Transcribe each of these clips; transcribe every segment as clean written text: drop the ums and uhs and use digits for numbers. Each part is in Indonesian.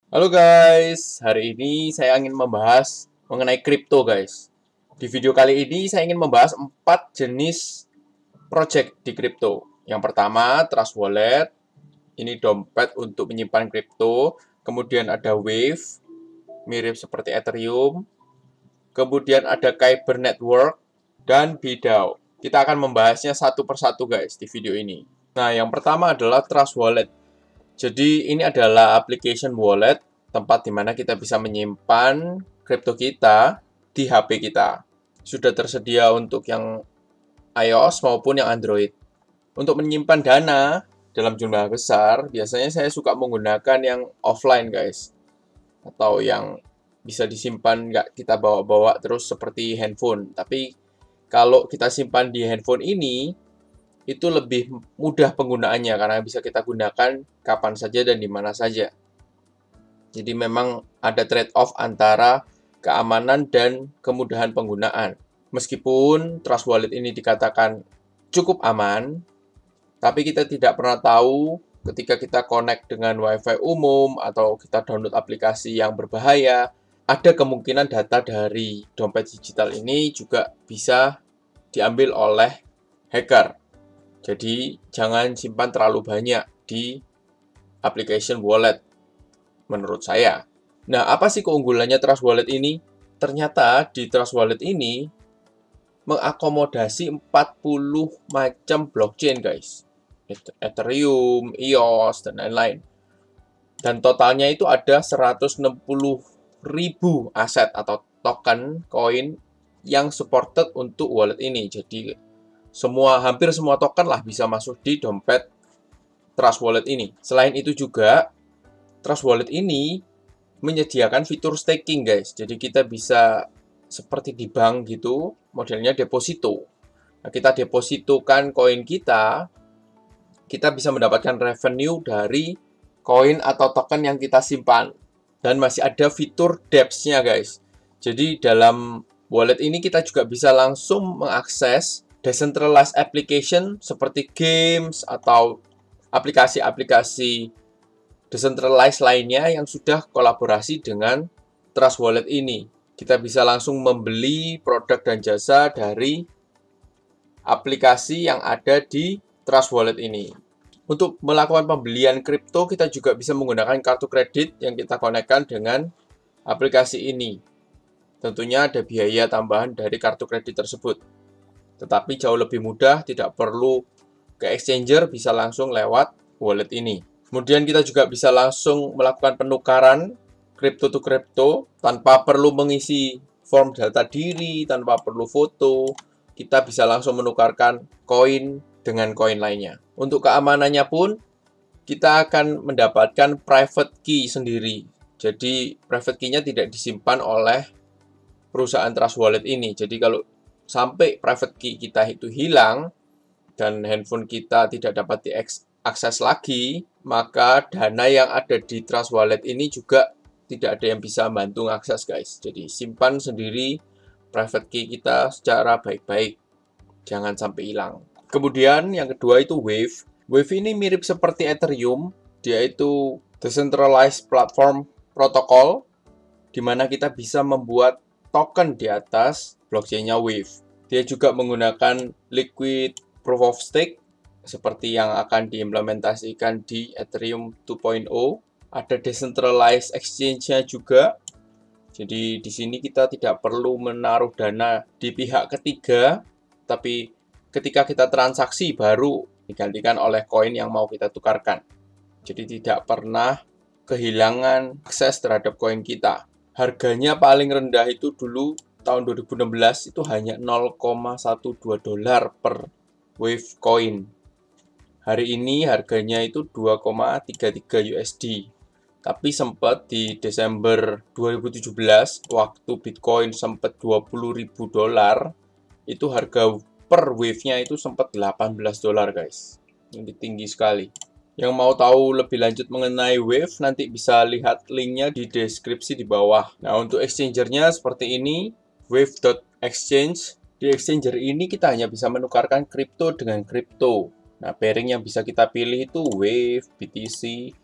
Halo guys, hari ini saya ingin membahas mengenai kripto guys. Di video kali ini saya ingin membahas 4 jenis project di kripto. Yang pertama, Trust Wallet. Ini dompet untuk menyimpan kripto. Kemudian ada Wave, mirip seperti Ethereum. Kemudian ada Kyber Network dan BDAO. Kita akan membahasnya satu persatu guys di video ini. Nah, yang pertama adalah Trust Wallet. Jadi ini adalah application wallet, tempat di mana kita bisa menyimpan kripto kita di HP kita. Sudah tersedia untuk yang iOS maupun yang Android. Untuk menyimpan dana dalam jumlah besar, biasanya saya suka menggunakan yang offline guys. Atau yang bisa disimpan nggak kita bawa-bawa terus seperti handphone. Tapi kalau kita simpan di handphone ini, itu lebih mudah penggunaannya karena bisa kita gunakan kapan saja dan di mana saja. Jadi memang ada trade-off antara keamanan dan kemudahan penggunaan. Meskipun Trust Wallet ini dikatakan cukup aman, tapi kita tidak pernah tahu ketika kita connect dengan WiFi umum atau kita download aplikasi yang berbahaya, ada kemungkinan data dari dompet digital ini juga bisa diambil oleh hacker. Jadi, jangan simpan terlalu banyak di application wallet, menurut saya. Nah, apa sih keunggulannya Trust Wallet ini? Ternyata di Trust Wallet ini mengakomodasi 40 macam blockchain, guys. Ethereum, EOS, dan lain-lain. Dan totalnya itu ada 160.000 aset atau token, koin yang supported untuk wallet ini. Jadi, hampir semua token lah bisa masuk di dompet Trust Wallet ini. Selain itu juga, Trust Wallet ini menyediakan fitur staking guys. Jadi kita bisa seperti di bank gitu, modelnya deposito. Nah, kita depositokan koin kita bisa mendapatkan revenue dari koin atau token yang kita simpan. Dan masih ada fitur dApps-nya guys. Jadi dalam wallet ini kita juga bisa langsung mengakses decentralized application seperti games atau aplikasi-aplikasi decentralized lainnya yang sudah kolaborasi dengan Trust Wallet ini. Kita bisa langsung membeli produk dan jasa dari aplikasi yang ada di Trust Wallet ini. Untuk melakukan pembelian kripto, kita juga bisa menggunakan kartu kredit yang kita konekkan dengan aplikasi ini. Tentunya ada biaya tambahan dari kartu kredit tersebut. Tetapi jauh lebih mudah, tidak perlu ke exchanger, bisa langsung lewat wallet ini. Kemudian kita juga bisa langsung melakukan penukaran kripto to kripto tanpa perlu mengisi form data diri, tanpa perlu foto. Kita bisa langsung menukarkan koin dengan koin lainnya. Untuk keamanannya pun, kita akan mendapatkan private key sendiri. Jadi, private key-nya tidak disimpan oleh perusahaan Trust Wallet ini. Jadi, kalau sampai private key kita itu hilang, dan handphone kita tidak dapat diakses lagi, maka dana yang ada di Trust Wallet ini juga tidak ada yang bisa bantu mengakses guys. Jadi simpan sendiri private key kita secara baik-baik. Jangan sampai hilang. Kemudian yang kedua itu Wave. Wave ini mirip seperti Ethereum. Dia itu decentralized platform protocol di mana kita bisa membuat token di atas blockchain-nya Wave. Dia juga menggunakan liquid proof of stake seperti yang akan diimplementasikan di Ethereum 2.0. Ada decentralized exchange-nya juga. Jadi di sini kita tidak perlu menaruh dana di pihak ketiga, tapi ketika kita transaksi baru digantikan oleh koin yang mau kita tukarkan. Jadi tidak pernah kehilangan akses terhadap koin kita. Harganya paling rendah itu dulu tahun 2016 itu hanya 0,12 dolar per Wave coin. Hari ini harganya itu 2,33 USD. Tapi sempat di Desember 2017 waktu Bitcoin sempat 20.000 dolar, itu harga per wave-nya itu sempat 18 dolar guys. Ini tinggi sekali. Yang mau tahu lebih lanjut mengenai Wave, nanti bisa lihat linknya di deskripsi di bawah. Nah, untuk exchangernya seperti ini, wave.exchange. Di exchanger ini kita hanya bisa menukarkan kripto dengan kripto. Nah, pairing yang bisa kita pilih itu Wave, BTC,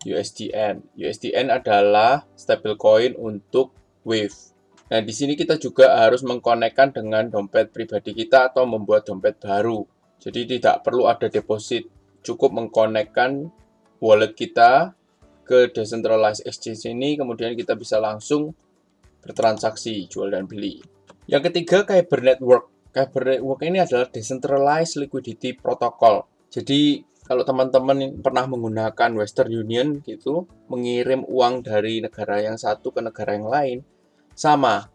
USDN. USDN adalah stablecoin untuk Wave. Nah, di sini kita juga harus mengkonekkan dengan dompet pribadi kita atau membuat dompet baru. Jadi tidak perlu ada deposit, cukup mengkonekkan wallet kita ke decentralized exchange ini, kemudian kita bisa langsung bertransaksi, jual dan beli. Yang ketiga, Kyber Network. Kyber Network ini adalah decentralized liquidity protocol. Jadi kalau teman-teman pernah menggunakan Western Union gitu, mengirim uang dari negara yang satu ke negara yang lain, sama.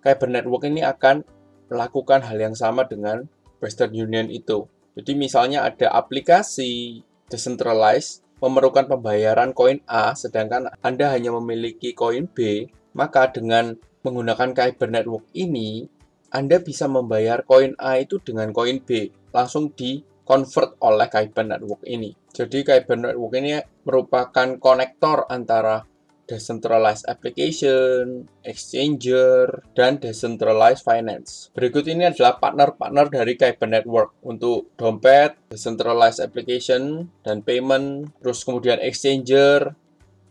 Kyber Network ini akan melakukan hal yang sama dengan Western Union itu. Jadi misalnya ada aplikasi decentralized memerlukan pembayaran koin A, sedangkan Anda hanya memiliki koin B, maka dengan menggunakan Kyber Network ini, Anda bisa membayar koin A itu dengan koin B, langsung di-convert oleh Kyber Network ini. Jadi Kyber Network ini merupakan konektor antara decentralized application, exchanger, dan decentralized finance. Berikut ini adalah partner-partner dari Kyber Network untuk dompet, decentralized application, dan payment, terus kemudian exchanger,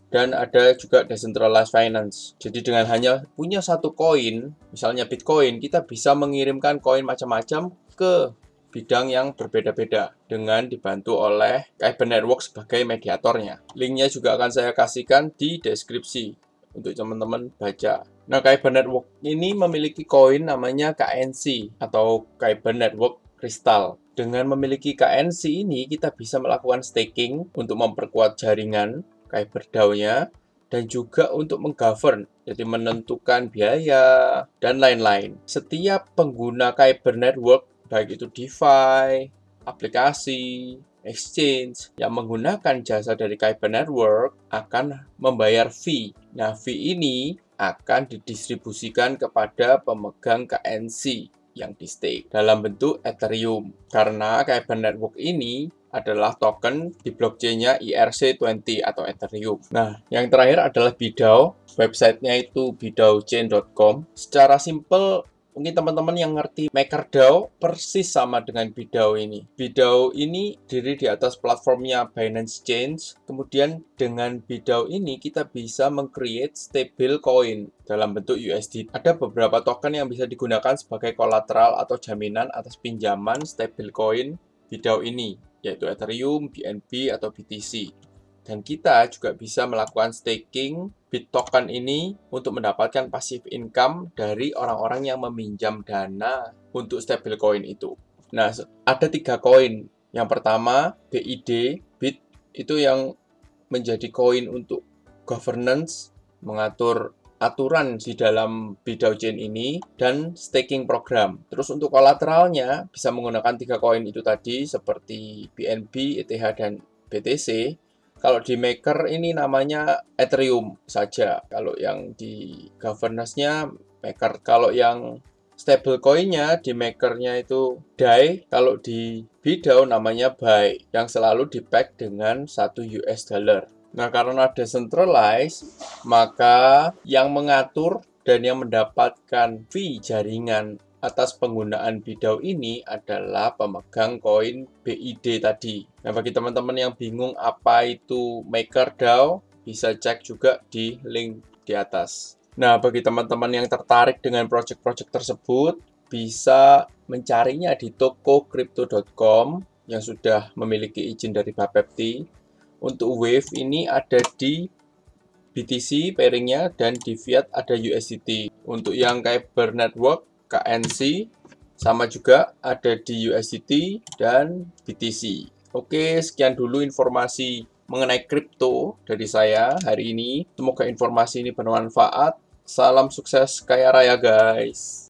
dan ada juga decentralized finance. Jadi dengan hanya punya satu koin, misalnya Bitcoin, kita bisa mengirimkan koin macam-macam ke bidang yang berbeda-beda dengan dibantu oleh Kyber Network sebagai mediatornya. Linknya juga akan saya kasihkan di deskripsi untuk teman-teman baca. Nah, Kyber Network ini memiliki koin namanya KNC atau Kyber Network Crystal. Dengan memiliki KNC ini, kita bisa melakukan staking untuk memperkuat jaringan Kyber DAO-nya, dan juga untuk menggovern, jadi menentukan biaya, dan lain-lain. Setiap pengguna Kyber Network, baik itu DeFi, aplikasi, exchange, yang menggunakan jasa dari Kyber Network akan membayar fee. Nah, fee ini akan didistribusikan kepada pemegang KNC yang di stake dalam bentuk Ethereum. Karena Kyber Network ini adalah token di blockchain-nya ERC20 atau Ethereum. Nah, yang terakhir adalah BitDAO. Websitenya itu bidao.chain.com. Secara simple, mungkin teman-teman yang ngerti MakerDAO persis sama dengan BitDAO ini. BitDAO ini diri di atas platformnya Binance Chain. Kemudian dengan BitDAO ini kita bisa meng-create stable coin dalam bentuk USD. Ada beberapa token yang bisa digunakan sebagai kolateral atau jaminan atas pinjaman stable coin BitDAO ini, yaitu Ethereum, BNB, atau BTC. Dan kita juga bisa melakukan staking BitToken ini untuk mendapatkan passive income dari orang-orang yang meminjam dana untuk stablecoin itu. Nah, ada 3 koin. Yang pertama, BID, BIT, itu yang menjadi koin untuk governance, mengatur aturan di dalam BitDAO Chain ini, dan staking program. Terus untuk kolateralnya bisa menggunakan 3 koin itu tadi seperti BNB, ETH, dan BTC. Kalau di Maker ini namanya Ethereum saja. Kalau yang di governance-nya Maker. Kalau yang stablecoin-nya di Maker-nya itu DAI. Kalau di BitDAO namanya BAI, yang selalu di-back dengan $1. Nah, karena decentralized, maka yang mengatur dan yang mendapatkan fee jaringan atas penggunaan BitDAO ini adalah pemegang koin BID tadi. Nah, bagi teman-teman yang bingung apa itu MakerDAO, bisa cek juga di link di atas. Nah, bagi teman-teman yang tertarik dengan proyek-proyek tersebut, bisa mencarinya di tokocrypto.com yang sudah memiliki izin dari Bapepti. Untuk Wave ini ada di BTC pairingnya dan di Fiat ada USDT. Untuk yang Kyber Network KNC sama juga ada di USDT dan BTC. Oke, sekian dulu informasi mengenai kripto dari saya hari ini. Semoga informasi ini bermanfaat. Salam sukses kaya raya guys.